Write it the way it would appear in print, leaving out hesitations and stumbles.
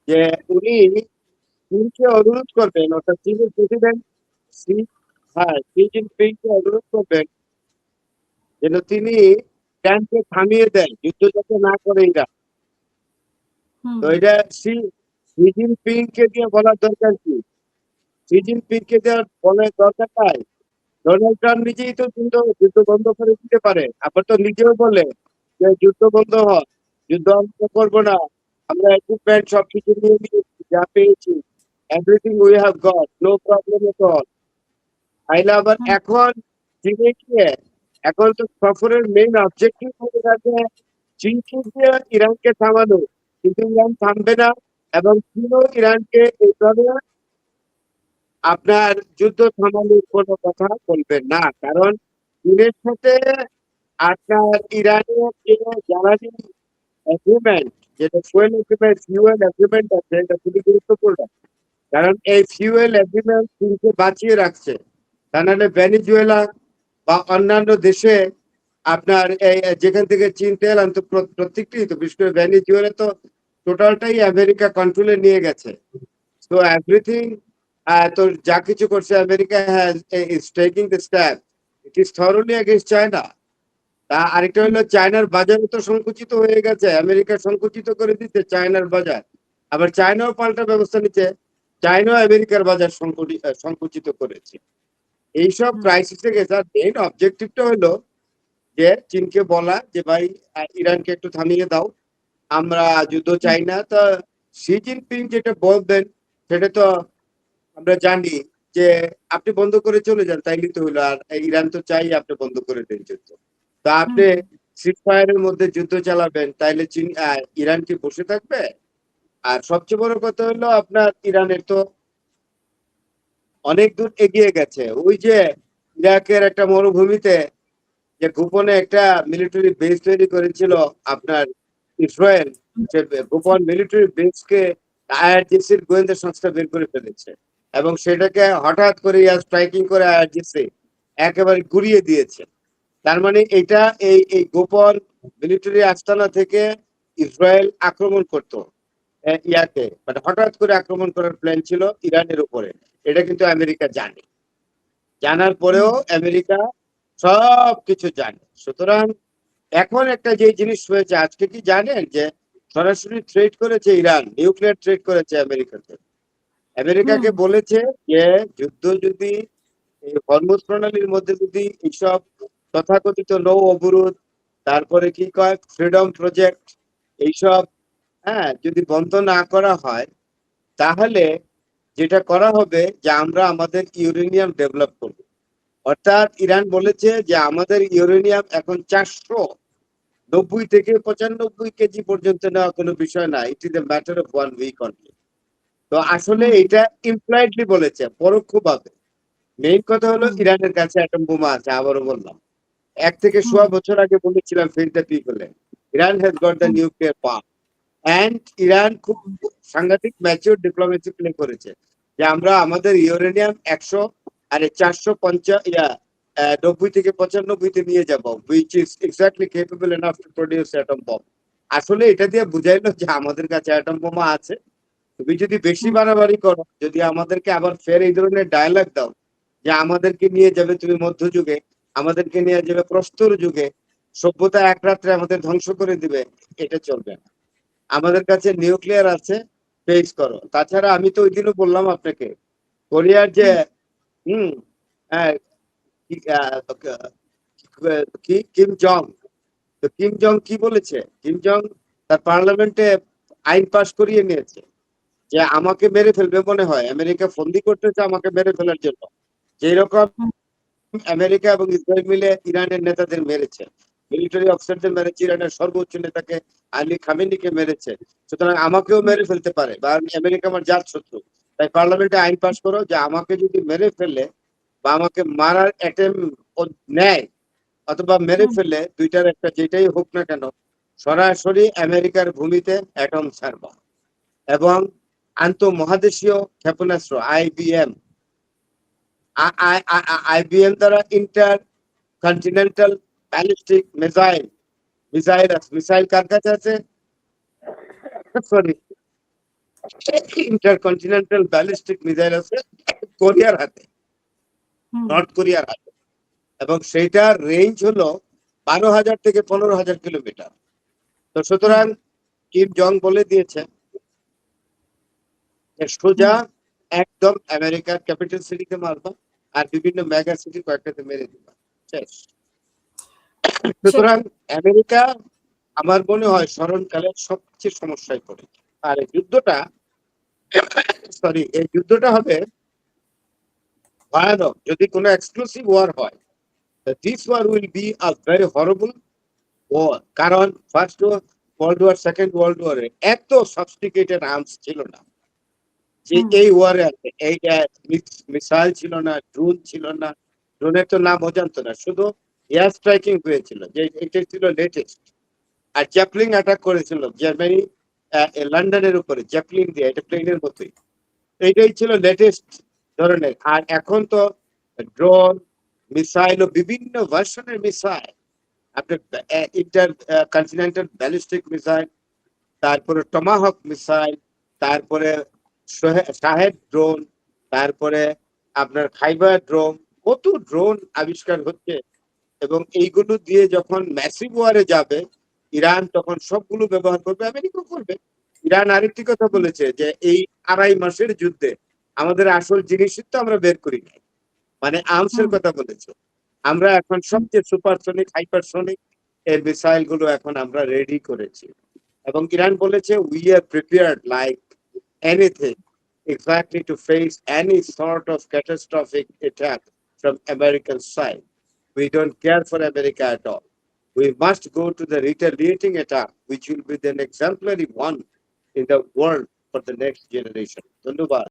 যে উনি চীনকে অনুরোধ করবেন, অর্থাৎ চীনের প্রেসিডেন্ট শি হ্যাঁ, শি জিনপিংকে অনুরোধ করবেন যেন তিনি ইরানকে থামিয়ে দেন, যুদ্ধ যাতে না করে ইরান। হুম তো এটা শি শি জিনপিংকে দিয়ে বলার দরকার কি? শি জিনপিংকে দেওয়ার বলার দরকার নাই। ডোনাল্ড ট্রাম্প নিজেই তো যুদ্ধ বন্ধ করে দিতে পারে। আবার তো নিজেও বলে যে যুদ্ধ বন্ধ হয়, যুদ্ধ আমরা করবো না, আমরা ইকুইপমেন্ট সবকিছু নিয়ে নিয়েছি, যা পেয়েছি, everything we have got, no problem at all. তাইলে আবার হুম এখন চীনে গিয়ে এখন তো সফরের মেইন অবজেক্টিভ হয়ে গেছে চীনকে দিয়ে ইরানকে থামানো, কিন্তু ইরান থামবে না এবং চীনও ইরানকে এইভাবে আপনার যুদ্ধ থামানোর কোনো কথা বলবেন না, কারণ চীনের সাথে আপনার ইরানের যে জ্বালানি এগ্রিমেন্ট, যেটা ফিউয়েল এগ্রিমেন্ট আছে, এটা খুবই গুরুত্বপূর্ণ। কারণ এই ফিউয়েল এগ্রিমেন্ট চীনকে বাঁচিয়ে রাখছে। তা নাহলে ভেনিজুয়েলা বা অন্যান্য দেশে আপনার এই যেখান থেকে চীন তেল আনতো, প্রত্যেকটি তো, বিশেষ করে ভেনিজুয়েলা তো টোটালটাই আমেরিকা কন্ট্রোলে নিয়ে গেছে। তো এভরিথিং, তো যা কিছু করছে America has is taking the step, it is thoroughly against China. তা আরেকটা হলো চায়নার বাজারও তো সংকুচিত হয়ে গেছে, আমেরিকা সংকুচিত করে দিচ্ছে চায়নার বাজার। আবার চায়নাও পাল্টা ব্যবস্থা নিচ্ছে, চায়নাও আমেরিকার বাজার সংকুচিত করেছে। এইসব হুম ক্রাইসিসে গেছে। আর মেইন অবজেক্টিভটা হলো যে চীনকে বলা যে ভাই, ইরানকে একটু থামিয়ে দাও, আমরা যুদ্ধ হুম চাই না। তো শি জিনপিং যেটা বলবেন সেটা তো আমরা জানি যে আপনি বন্ধ করে চলে যান, তাইলে তো হলো। আর ইরান তো চাই আপনি বন্ধ করে দেন যুদ্ধ। তা আপনি হুম সিজ ফায়ারের মধ্যে যুদ্ধ চালাবেন, তাইলে চীন ইরান কি বসে থাকবে? আর সবচেয়ে বড় কথা হলো আপনার ইরানের তো অনেক দূর এগিয়ে গেছে। ওই যে ইরাকের একটা মরুভূমিতে যে গোপনে একটা মিলিটারি বেস তৈরি করেছিল আপনার ইসরায়েল, সে গোপন মিলিটারি বেসকে আইআরজিসির গোয়েন্দা সংস্থা বের করে ফেলেছে এবং সেটাকে হঠাৎ করে স্ট্রাইকিং করে আইআরজিসি একেবারে গুড়িয়ে দিয়েছে। তার মানে এটা এই এই গোপন মিলিটারি আস্তানা থেকে ইসরায়েল আক্রমণ করত ইয়াকে, মানে হঠাৎ করে আক্রমণ করার প্ল্যান ছিল ইরানের উপরে। এটা কিন্তু আমেরিকা জানে, জানার পরেও হুম আমেরিকা সবকিছু জানে। সুতরাং এখন একটা যে জিনিস হয়েছে, আজকে কি জানেন যে সরাসরি থ্রেট করেছে ইরান, নিউক্লিয়ার থ্রেট করেছে আমেরিকাকে। হুম আমেরিকাকে বলেছে যে যুদ্ধ যদি এই হরমুজ প্রণালীর মধ্যে যদি এইসব তথাকথিত নৌ অবরোধ, তারপরে কি কয় ফ্রিডম প্রজেক্ট, এইসব যদি বন্ধ না করা হয়, তাহলে যেটা করা হবে যে আমরা আমাদের ইউরেনিয়াম ডেভেলপ করব। অর্থাৎ ইরান বলেছে যে আমাদের ইউরেনিয়াম এখন 490 থেকে 95 কেজি পর্যন্ত নেওয়া কোনো বিষয় না, it is a matter of 1 week only. তো আসলে হুম এটা ইমপ্লয়েডলি বলেছে, পরোক্ষভাবে। মেইন কথা হলো হুম ইরানের কাছে অ্যাটম বোমা আছে, আবারও বললাম। 1 থেকে সোয়া হুম বছর আগে বলেছিলাম ফিল দ্য পিপলে, Iran has got the hmm nuclear power. And Iran খুব সাংঘাতিক ম্যাচিওর ডিপ্লোমেসি প্লে করেছে যে আমরা আমাদের ইউরেনিয়াম 90 থেকে 95 নিয়ে যাব, which is exactly capable enough to produce atom bomb. আসলে এটা দিয়ে বুঝাইলো যে আমাদের কাছে অ্যাটম বোমা আছে। তুমি যদি বেশি হুম বাড়াবাড়ি করো, যদি আমাদেরকে আবার ফের এই ধরনের ডায়ালগ দাও যে আমাদেরকে নিয়ে যাবে তুমি মধ্যযুগে, আমাদেরকে নিয়ে যাবে প্রস্তর যুগে, সভ্যতা এক রাত্রে আমাদের ধ্বংস করে দিবে, এটা চলবে না। আমাদের কাছে নিউক্লিয়ার আছে, ফেস করো। তাছাড়া আমি তো ওই দিনও বললাম আপনাকে, কোরিয়ার যে হুম হুম হ্যাঁ, কি কি কিম জং, তো কিম জং কি বলেছে? কিম জং তার পার্লামেন্টে আইন পাশ করিয়ে নিয়েছে যে আমাকে মেরে ফেলবে মনে হয়, আমেরিকা ফন্দি করতেছে আমাকে মেরে ফেলার জন্য। যেই রকম হুম আমেরিকা এবং ইসরায়েল মিলে ইরানের নেতাদের মেরেছে, মিলিটারি অফিসারদের মেরেছে, ইরানের সর্বোচ্চ নেতাকে আলী খামেনিকে মেরেছে। সুতরাং আমাকেও হুম মেরে ফেলতে পারে, বা আমেরিকা আমার জাত শত্রু। তাই পার্লামেন্টে আইন পাস করো যে আমাকে যদি মেরে ফেলে বা আমাকে মারার নেয় অথবা মেরে হুম ফেলে, দুইটার একটা যেটাই হোক না কেন, সরাসরি আমেরিকার ভূমিতে অ্যাটম ছাড়বা এবং আন্তঃমহাদেশীয় ক্ষেপণাস্ত্র আইবিএম, আইবিএম দ্বারা intercontinental ballistic missile, missile কার কাছে আছে? সরি, ইন্টারকন্টিনেন্টাল ব্যালিস্টিক মিসাইল আছে কোরিয়ার হাতে, হুম, নর্থ কোরিয়ার হাতে, এবং সেইটার রেঞ্জ হলো 12,000 থেকে 15,000 কিলোমিটার। তো সুতরাং কিম জং বলে দিয়েছে যে সোজা হুম, একদম আমেরিকার ক্যাপিটাল সিটিতে মারবা আর বিভিন্ন মেগা সিটি কয়েকটাতে মেরে দিবা, শেষ। সুতরাং আমেরিকা আমার মনে হয় স্মরণকালে সবচেয়ে সমস্যায় পড়েছে। আর এই যুদ্ধটা এই যুদ্ধটা হবে ভয়ানক যদি কোনো এক্সক্লুসিভ ওয়ার হয়। This war will be a very horrible war, কারণ first world war, second world ওয়ারে এত সফিস্টিকেটেড আর্মস ছিল না যে হুম, এই ওয়ারে আছে। এই মিসাইল ছিল না, ড্রোন ছিল না, ড্রোনের তো নামও জানতো না, শুধু এয়ার স্ট্রাইকিং হয়েছিল, যে এটা ছিল লেটেস্ট। আর জ্যাপলিন অ্যাটাক করেছিল জার্মানি লন্ডনের উপরে জ্যাপলিন দিয়ে, এটা প্লেনের মতোই। এইটাই ছিল লেটেস্ট ধরনের। আর এখন তো ড্রোন, মিসাইল ও বিভিন্ন ভার্সনের মিসাইল, আপনার ইন্টার কন্টিনেন্টাল ব্যালিস্টিক মিসাইল, তারপরে টমাহক মিসাইল, তারপরে শাহেদ ড্রোন, তারপরে আপনার খাইবার ড্রোন, কত ড্রোন আবিষ্কার হচ্ছে। এবং এইগুলো দিয়ে যখন ম্যাসিভ ওয়ারে যাবে ইরান, তখন সবগুলো ব্যবহার করবে, আমেরিকা করবে। ইরান আরেকটি কথা বলেছে যে এই 2.5 মাসের যুদ্ধে আমাদের আসল জিনিসই তো আমরা বের করি নাই, মানে আর্মসের হুম, কথা বলেছে। আমরা এখন হুম, সবচেয়ে সুপারসনিক, হাইপারসনিক এর মিসাইল গুলো এখন আমরা রেডি করেছি। এবং ইরান বলেছে we are prepared like anything exactly to face any sort of catastrophic attack from American side. We don't care for America at all. We must go to the retaliating attack, which will be an exemplary one in the world for the next generation. ধন্যবাদ।